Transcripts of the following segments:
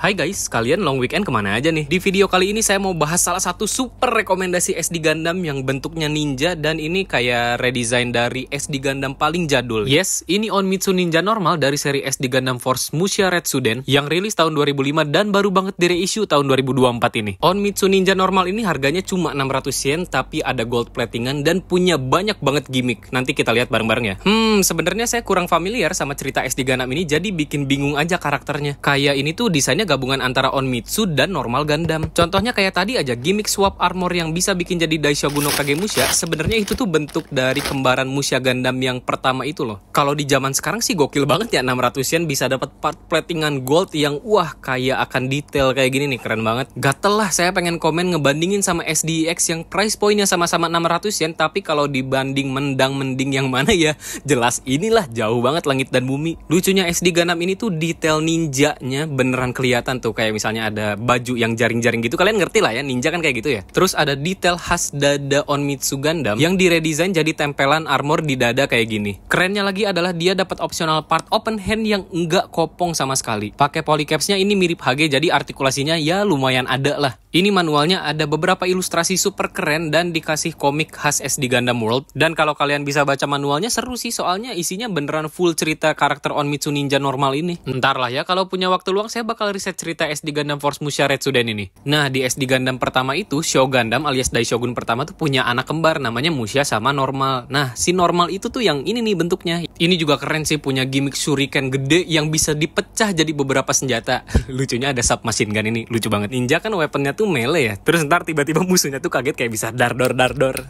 Hai guys, kalian long weekend kemana aja nih? Di video kali ini saya mau bahas salah satu super rekomendasi SD Gundam yang bentuknya ninja dan ini kayak redesign dari SD Gundam paling jadul. Yes, ini Onmitsu Ninja normal dari seri SD Gundam Force Musha Retsuden yang rilis tahun 2005 dan baru banget di reissue tahun 2024 ini. Onmitsu Ninja normal ini harganya cuma 600 yen tapi ada gold platingan dan punya banyak banget gimmick. Nanti kita lihat bareng-bareng ya. Sebenarnya saya kurang familiar sama cerita SD Gundam ini jadi bikin bingung aja karakternya. Kayak ini tuh desainnya gabungan antara Onmitsu dan normal Gundam. Contohnya kayak tadi aja gimmick swap armor yang bisa bikin jadi Daishogun no Kage Musha. Sebenarnya itu tuh bentuk dari kembaran Musha Gundam yang pertama itu loh. Kalau di zaman sekarang sih gokil banget ya, 600 yen bisa dapat part platingan gold yang wah kayak akan detail kayak gini nih, keren banget. Gatel lah saya pengen komen ngebandingin sama SDX yang price pointnya sama-sama 600 yen, tapi kalau dibanding mending yang mana ya, jelas inilah jauh banget langit dan bumi. Lucunya SD Gundam ini tuh detail ninjanya beneran kelihatan tuh, kayak misalnya ada baju yang jaring-jaring gitu, kalian ngerti lah ya, ninja kan kayak gitu ya. Terus ada detail khas dada Onmitsu Gundam yang diredesign jadi tempelan armor di dada kayak gini. Kerennya lagi adalah dia dapat optional part open hand yang enggak kopong sama sekali. Pakai polycapsnya ini mirip HG, jadi artikulasinya ya lumayan ada lah. Ini manualnya ada beberapa ilustrasi super keren dan dikasih komik khas SD Gundam World. Dan kalau kalian bisa baca manualnya seru sih, soalnya isinya beneran full cerita karakter Onmitsu Ninja normal ini. Ntar lah ya, kalau punya waktu luang saya bakal riset cerita SD Gundam Force Musha Retsuden ini. Nah, di SD Gundam pertama itu, Sho Gundam alias Daishogun pertama tuh punya anak kembar namanya Musha sama Normal. Nah, si Normal itu tuh yang ini nih bentuknya. Ini juga keren sih, punya gimmick shuriken gede yang bisa dipecah jadi beberapa senjata. Lucunya ada submachine gun ini, lucu banget. Ninja kan weaponnya tuh melee ya. Terus ntar tiba-tiba musuhnya tuh kaget kayak bisa dardor.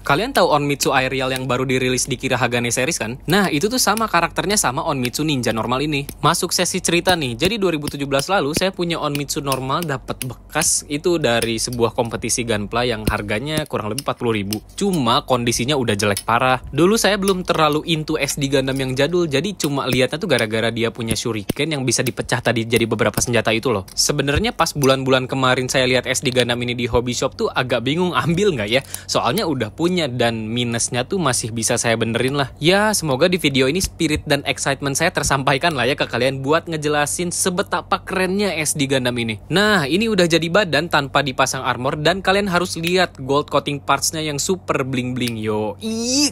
Kalian tahu Onmitsu Aerial yang baru dirilis di Kira Hagane series kan? Nah, itu tuh sama karakternya sama Onmitsu Ninja normal ini. Masuk sesi cerita nih. Jadi 2017 lalu saya punya Onmitsu normal dapat bekas itu dari sebuah kompetisi gunplay yang harganya kurang lebih 40.000. Cuma kondisinya udah jelek parah. Dulu saya belum terlalu into SD Gundam yang jadul, jadi cuma lihatnya tuh gara-gara dia punya shuriken yang bisa dipecah tadi jadi beberapa senjata itu loh. Sebenarnya pas bulan-bulan kemarin saya lihat SD Gundam ini di hobby shop tuh agak bingung ambil nggak ya, soalnya udah punya dan minusnya tuh masih bisa saya benerin lah. Ya semoga di video ini spirit dan excitement saya tersampaikan lah ya ke kalian buat ngejelasin sebetapa kerennya SD Gundam ini. Nah ini udah jadi badan tanpa dipasang armor dan kalian harus lihat gold coating partsnya yang super bling bling. Yo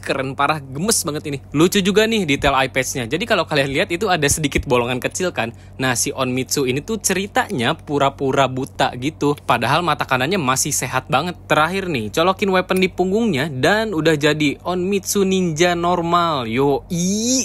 keren parah, gemes banget ini. Lucu juga nih detail eye patch-nya. Jadi kalau kalian lihat itu ada sedikit bolongan kecil kan. Nah si Onmitsu ini tuh ceritanya pura-pura buta gitu, padahal mata kanannya masih sehat banget. Terakhir nih, colokin weapon di punggungnya dan udah jadi Onmitsu Ninja normal. Yo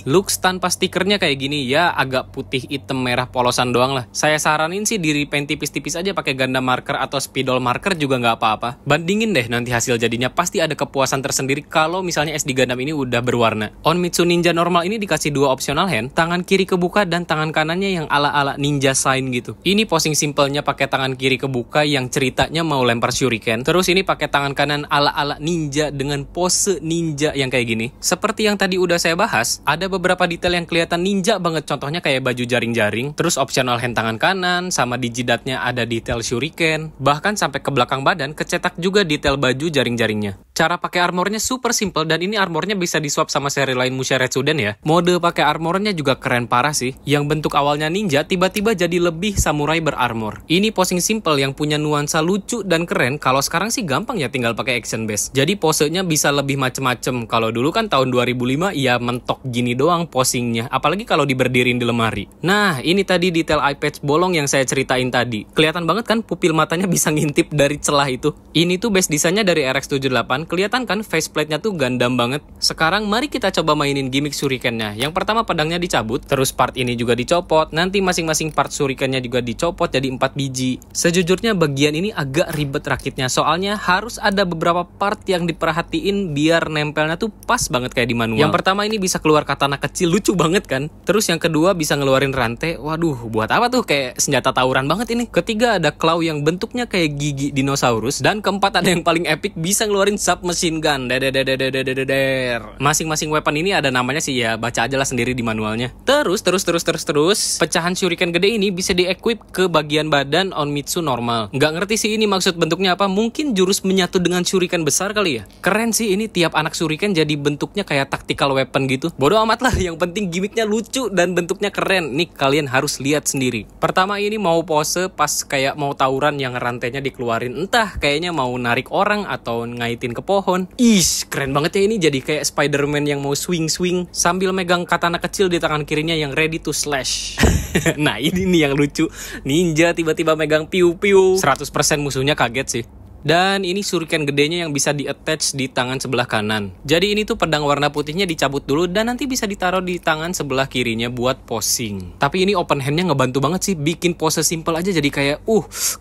looks tanpa stikernya kayak gini ya, agak putih hitam merah polosan doang lah. Saya saranin sih di repaint tipis-tipis aja pakai Gundam marker atau spidol marker juga nggak apa-apa. Bandingin deh nanti hasil jadinya, pasti ada kepuasan tersendiri kalau misalnya SD Gundam ini udah berwarna. Onmitsu Ninja normal ini dikasih dua optional hand, tangan kiri kebuka dan tangan kanannya yang ala-ala ninja sign gitu. Ini posing simpelnya pakai tangan kiri kebuka yang ceritanya mau lempar shuriken. Terus ini pakai tangan kanan ala-ala ninja dengan pose ninja yang kayak gini. Seperti yang tadi udah saya bahas, ada beberapa detail yang kelihatan ninja banget, contohnya kayak baju jaring-jaring, terus optional hand tangan kanan, sama di jidatnya ada detail shuriken, bahkan sampai ke belakang badan kecetak juga detail baju jaring-jaringnya. Cara pakai armornya super simple dan ini armornya bisa diswap sama seri lain Musha Retsuden ya. Mode pakai armornya juga keren parah sih. Yang bentuk awalnya ninja tiba-tiba jadi lebih samurai berarmor. Ini posing simple yang punya nuansa lucu dan keren. Kalau sekarang sih gampang ya, tinggal pakai action base. Jadi posenya bisa lebih macem-macem. Kalau dulu kan tahun 2005 ya mentok gini doang posingnya. Apalagi kalau diberdiriin di lemari. Nah ini tadi detail eye patch bolong yang saya ceritain tadi. Kelihatan banget kan pupil matanya bisa ngintip dari celah itu. Ini tuh base desainnya dari RX-78. Kelihatan kan faceplate-nya tuh Gundam banget. Sekarang mari kita coba mainin gimmick shurikennya. Yang pertama pedangnya dicabut, terus part ini juga dicopot, nanti masing-masing part shurikennya juga dicopot jadi 4 biji. Sejujurnya bagian ini agak ribet rakitnya, soalnya harus ada beberapa part yang diperhatiin biar nempelnya tuh pas banget kayak di manual. Yang pertama ini bisa keluar katana kecil, lucu banget kan. Terus yang kedua bisa ngeluarin rantai, waduh buat apa tuh, kayak senjata tawuran banget ini. Ketiga ada claw yang bentuknya kayak gigi dinosaurus, dan keempat ada yang paling epic bisa ngeluarin submachine gun. Masing-masing weapon ini ada namanya sih ya, baca aja lah sendiri di manualnya. Terus pecahan shuriken gede ini bisa di-equip ke bagian badan Onmitsu normal. Nggak ngerti sih ini maksud bentuknya apa, mungkin jurus menyatu dengan shuriken besar kali ya. Keren sih ini, tiap anak shuriken jadi bentuknya kayak tactical weapon gitu. Bodoh amat lah, yang penting gimmicknya lucu dan bentuknya keren. Nih kalian harus lihat sendiri. Pertama ini mau pose pas kayak mau tawuran yang rantainya dikeluarin, entah kayaknya mau narik orang atau ngaitin ke pohon. Keren banget ya ini, jadi kayak Spider-Man yang mau swing sambil megang katana kecil di tangan kirinya yang ready to slash. Nah ini nih yang lucu, ninja tiba-tiba megang piu-piu. 100% musuhnya kaget sih. Dan ini shuriken gedenya yang bisa di-attach di tangan sebelah kanan. Jadi ini tuh pedang warna putihnya dicabut dulu dan nanti bisa ditaruh di tangan sebelah kirinya buat posing. Tapi ini open handnya ngebantu banget sih, bikin pose simple aja jadi kayak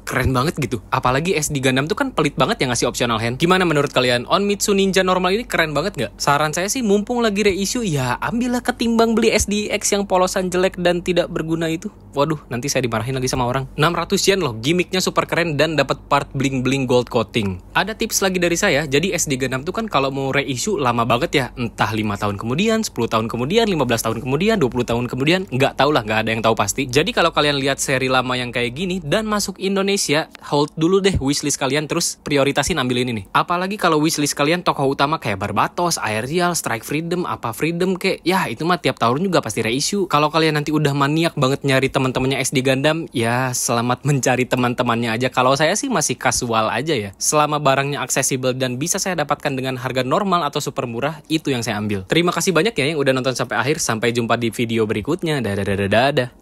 keren banget gitu. Apalagi SD Gundam tuh kan pelit banget yang ngasih optional hand. Gimana menurut kalian? Onmitsu Ninja normal ini keren banget nggak? Saran saya sih mumpung lagi reissue ya ambillah ketimbang beli SDX yang polosan jelek dan tidak berguna itu. Waduh, nanti saya dimarahin lagi sama orang. 600 yen loh, gimmicknya super keren dan dapat part bling-bling gold coating. Ada tips lagi dari saya, jadi SD Gundam tuh kan kalau mau reissue lama banget ya, entah 5 tahun kemudian, 10 tahun kemudian, 15 tahun kemudian, 20 tahun kemudian, nggak tahu lah, nggak ada yang tahu pasti. Jadi kalau kalian lihat seri lama yang kayak gini dan masuk Indonesia, hold dulu deh wishlist kalian, terus prioritasin ambil ini nih. Apalagi kalau wishlist kalian tokoh utama kayak Barbatos, Aerial, Strike Freedom, apa Freedom kek, ya itu mah tiap tahun juga pasti reissue. Kalau kalian nanti udah maniak banget nyari teman-temannya SD Gundam, ya selamat mencari teman-temannya aja. Kalau saya sih masih casual aja ya. Selama barangnya aksesibel dan bisa saya dapatkan dengan harga normal atau super murah, itu yang saya ambil. Terima kasih banyak ya yang udah nonton sampai akhir. Sampai jumpa di video berikutnya. Dadah.